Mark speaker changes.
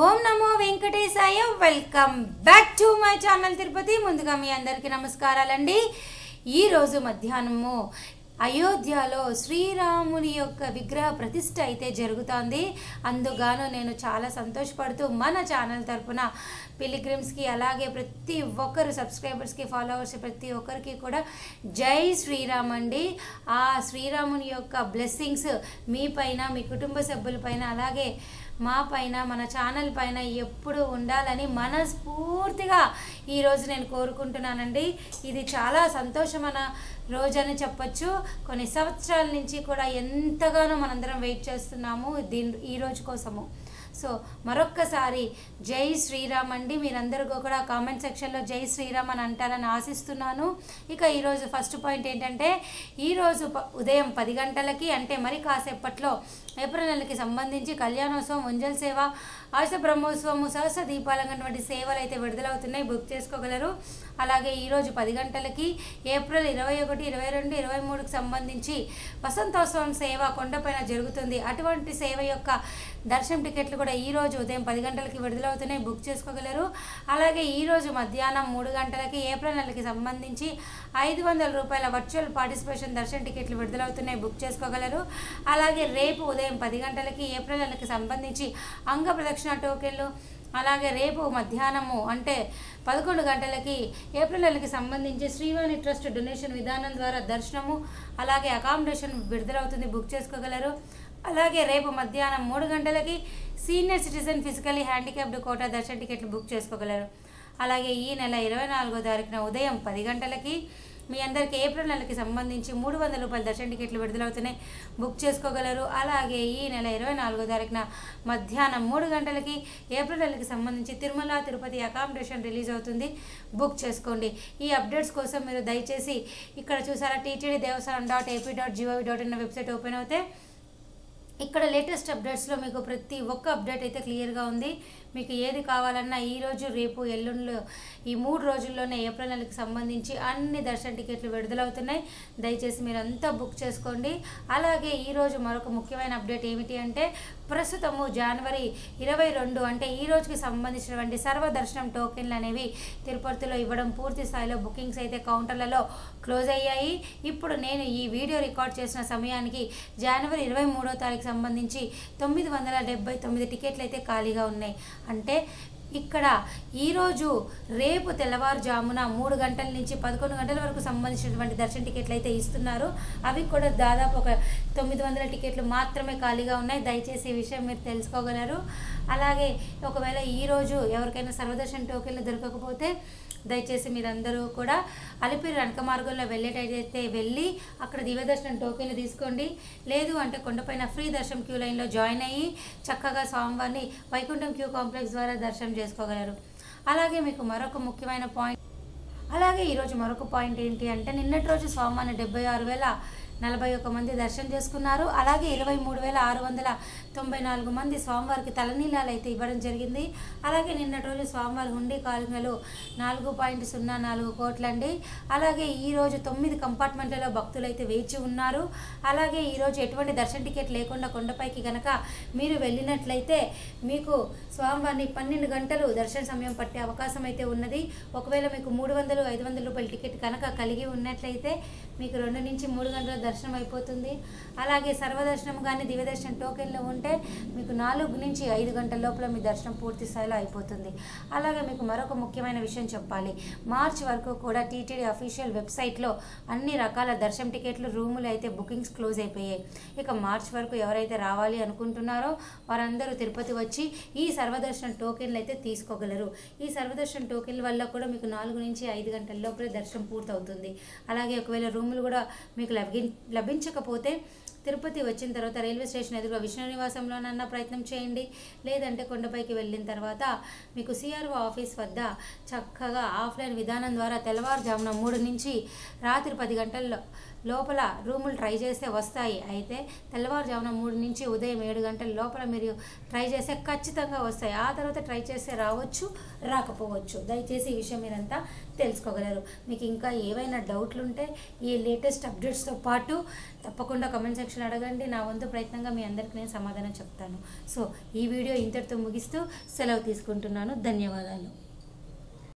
Speaker 1: Om Namo Venkatesaya. Welcome back to my channel Tirupati. ముందుగా మీ అందరికీ నమస్కారాలండి. ఈరోజు మధ్యాహ్నము అయోధ్యలో శ్రీరాముని యొక్క విగ్రహ ప్రతిష్ఠ అయితే జరుగుతోంది. అందుగాను నేను చాలా సంతోషపడుతూ మన ఛానల్ తరపున పిలిగ్రిమ్స్కి అలాగే ప్రతి ఒక్కరు సబ్స్క్రైబర్స్కి ఫాలోవర్స్ ప్రతి ఒక్కరికి కూడా జై శ్రీరామ్ అండి. ఆ శ్రీరాముని యొక్క బ్లెస్సింగ్స్ మీ పైన, మీ కుటుంబ సభ్యుల పైన, అలాగే మా పైన, మన ఛానల్ పైన ఎప్పుడు ఉండాలని మనస్ఫూర్తిగా ఈరోజు నేను కోరుకుంటున్నానండి. ఇది చాలా సంతోషమైన రోజని చెప్పచ్చు. కొన్ని సంవత్సరాల నుంచి కూడా ఎంతగానో మనందరం వెయిట్ చేస్తున్నాము ఈ రోజు కోసము. సో మరొక్కసారి జై శ్రీరామ్ అండి. మీరందరూ కూడా కామెంట్ సెక్షన్లో జై శ్రీరామ్ అని అంటారని ఆశిస్తున్నాను. ఇక ఈరోజు ఫస్ట్ పాయింట్ ఏంటంటే, ఈరోజు ఉదయం 10 గంటలకి అంటే మరి కాసేపట్లో ఏప్రిల్ నెలకి సంబంధించి కళ్యాణోత్సవం, ఉంజల్ సేవ, ఆశ బ్రహ్మోత్సవము, సహస్ర దీపాలంగటువంటి సేవలు అయితే విడుదలవుతున్నాయి. బుక్ చేసుకోగలరు. అలాగే ఈరోజు 10 గంటలకి ఏప్రిల్ 21, 22, 23కి సంబంధించి వసంతోత్సవం సేవ కొండపైన జరుగుతుంది. అటువంటి సేవ యొక్క దర్శనం టికెట్లు కూడా ఈరోజు ఉదయం 10 గంటలకి విడుదలవుతున్నాయి. బుక్ చేసుకోగలరు. అలాగే ఈరోజు మధ్యాహ్నం 3 గంటలకి ఏప్రిల్ నెలకి సంబంధించి 500 రూపాయల వర్చువల్ పార్టిసిపేషన్ దర్శన టికెట్లు విడుదలవుతున్నాయి. బుక్ చేసుకోగలరు. అలాగే రేపు ఉదయం 10 గంటలకి ఏప్రిల్ నెలకి సంబంధించి అంగ ప్రదక్షిణ టోకెన్లు, అలాగే రేపు మధ్యాహ్నము అంటే 11 గంటలకి ఏప్రిల్ నెలకి సంబంధించి శ్రీవాణి ట్రస్ట్ డొనేషన్ విధానం ద్వారా దర్శనము, అలాగే అకామిడేషన్ విడుదలవుతుంది. బుక్ చేసుకోగలరు. అలాగే రేపు మధ్యాహ్నం 3 గంటలకి senior citizen physically handicapped quota దర్శన టికెట్లు బుక్ చేసుకోగలరు. అలాగే ఈ నెల 24వ తారీఖున ఉదయం 10 గంటలకి మీ అందరికీ ఏప్రిల్ నెలకి సంబంధించి 300 రూపాయల దర్శన టికెట్లు విడుదలవుతున్నాయి. బుక్ చేసుకోగలరు. అలాగే ఈ నెల 24వ తారీఖున మధ్యాహ్నం 3 గంటలకి ఏప్రిల్ నెలకి సంబంధించి తిరుమల తిరుపతి అకామిడేషన్ రిలీజ్ అవుతుంది. బుక్ చేసుకోండి. ఈ అప్డేట్స్ కోసం మీరు దయచేసి ఇక్కడ చూసారా ttddevasanam.ap.gov.in వెబ్సైట్ ఓపెన్ అవుతే ఇక్కడ లేటెస్ట్ అప్డేట్స్లో మీకు ప్రతి ఒక్క అప్డేట్ అయితే క్లియర్గా ఉంది. మీకు ఏది కావాలన్నా ఈరోజు, రేపు, ఎల్లుండిలో ఈ 3 రోజుల్లోనే ఏప్రిల్ నెలకి సంబంధించి అన్ని దర్శన టికెట్లు విడుదలవుతున్నాయి. దయచేసి మీరంతా బుక్ చేసుకోండి. అలాగే ఈరోజు మరొక ముఖ్యమైన అప్డేట్ ఏమిటి అంటే, ప్రస్తుతము జనవరి 22 అంటే ఈ రోజుకి సంబంధించినటువంటి సర్వదర్శనం టోకెన్లు అనేవి తిరుపతిలో ఇవ్వడం పూర్తి స్థాయిలో బుకింగ్స్ అయితే కౌంటర్లలో క్లోజ్ అయ్యాయి. ఇప్పుడు నేను ఈ వీడియో రికార్డ్ చేసిన సమయానికి జనవరి 23వ తారీఖు సంబంధించి 979 టికెట్లు అయితే ఖాళీగా ఉన్నాయి. అంటే ఇక్కడ ఈరోజు, రేపు తెల్లవారుజామున 3 గంటల నుంచి 11 గంటల వరకు సంబంధించినటువంటి దర్శన టికెట్లు అయితే ఇస్తున్నారు. అవి కూడా దాదాపు ఒక 900 టికెట్లు మాత్రమే ఖాళీగా ఉన్నాయి. దయచేసి ఈ విషయం మీరు తెలుసుకోగలరు. అలాగే ఒకవేళ ఈరోజు ఎవరికైనా సర్వదర్శన టోకెన్లు దొరకకపోతే దయచేసి మీరందరూ కూడా అలిపిరి రణక మార్గంలో వెళ్ళేటైతే వెళ్ళి అక్కడ దివ్యదర్శనం టోకెన్లు తీసుకోండి. లేదు అంటే కొండపైన ఫ్రీ దర్శనం క్యూ లైన్లో జాయిన్ అయ్యి చక్కగా స్వామివారిని వైకుంఠం క్యూ కాంప్లెక్స్ ద్వారా దర్శనం చేసుకోగలరు. అలాగే మీకు మరొక ముఖ్యమైన పాయింట్, అలాగే ఈరోజు మరొక పాయింట్ ఏంటి అంటే, నిన్నటి రోజు స్వామివారిని 76,041 మంది దర్శనం చేసుకున్నారు. అలాగే 23,694 మంది స్వామివారికి తలనీలాలు అయితే ఇవ్వడం జరిగింది. అలాగే నిన్నటి రోజు స్వామివారి హుండీ కానుకలు 4.04 కోట్లండి. అలాగే ఈరోజు 9 కంపార్ట్మెంట్లలో భక్తులు అయితే వేచి ఉన్నారు. అలాగే ఈరోజు ఎటువంటి దర్శన టికెట్ లేకుండా కొండపైకి కనుక మీరు వెళ్ళినట్లయితే మీకు స్వామివారిని 12 గంటలు దర్శన సమయం పట్టే అవకాశం అయితే ఉన్నది. ఒకవేళ మీకు 300, 500 రూపాయల టికెట్ కనుక కలిగి ఉన్నట్లయితే మీకు 2 నుంచి 3 గంటల దర్శనం అయిపోతుంది. అలాగే సర్వదర్శనం కానీ దివ్యదర్శనం టోకెన్లో ఉంటే మీకు 4 నుంచి 5 గంటల లోపల మీ దర్శనం పూర్తి స్థాయిలో అయిపోతుంది. అలాగే మీకు మరొక ముఖ్యమైన విషయం చెప్పాలి. మార్చ్ వరకు కూడా టీటీడీ అఫీషియల్ వెబ్సైట్లో అన్ని రకాల దర్శనం టికెట్లు, రూములు అయితే బుకింగ్స్ క్లోజ్ అయిపోయాయి. ఇక మార్చ్ వరకు ఎవరైతే రావాలి అనుకుంటున్నారో వారందరూ తిరుపతి వచ్చి ఈ సర్వదర్శనం టోకెన్లు అయితే తీసుకోగలరు. ఈ సర్వదర్శనం టోకెన్ల వల్ల కూడా మీకు 4 నుంచి 5 గంటల లోపలే దర్శనం పూర్తవుతుంది. అలాగే ఒకవేళ రూములు కూడా మీకు లభించకపోతే తిరుపతి వచ్చిన తర్వాత రైల్వే స్టేషన్ ఎదురుగా విష్ణు నివాసంలోనన్నా ప్రయత్నం చేయండి. లేదంటే కొండపైకి వెళ్ళిన తర్వాత మీకు సిఆర్ఓ ఆఫీస్ వద్ద చక్కగా ఆఫ్లైన్ విధానం ద్వారా తెల్లవారుజామున 3 నుంచి రాత్రి 10 గంటల్లో లోపల రూములు ట్రై చేస్తే వస్తాయి. అయితే తెల్లవారుజామున 3 నుంచి ఉదయం 7 గంటల లోపల మీరు ట్రై చేస్తే ఖచ్చితంగా వస్తాయి. ఆ తర్వాత ట్రై చేస్తే రావచ్చు, రాకపోవచ్చు. దయచేసి ఈ విషయం మీరంతా తెలుసుకోగలరు. మీకు ఇంకా ఏవైనా డౌట్లు ఉంటే ఈ లేటెస్ట్ అప్డేట్స్తో పాటు తప్పకుండా కమెంట్ సెక్షన్ అడగండి. నా వంతు ప్రయత్నంగా మీ అందరికీ నేను సమాధానం చెప్తాను. సో ఈ వీడియో ఇంతటితో ముగిస్తూ సెలవు తీసుకుంటున్నాను. ధన్యవాదాలు.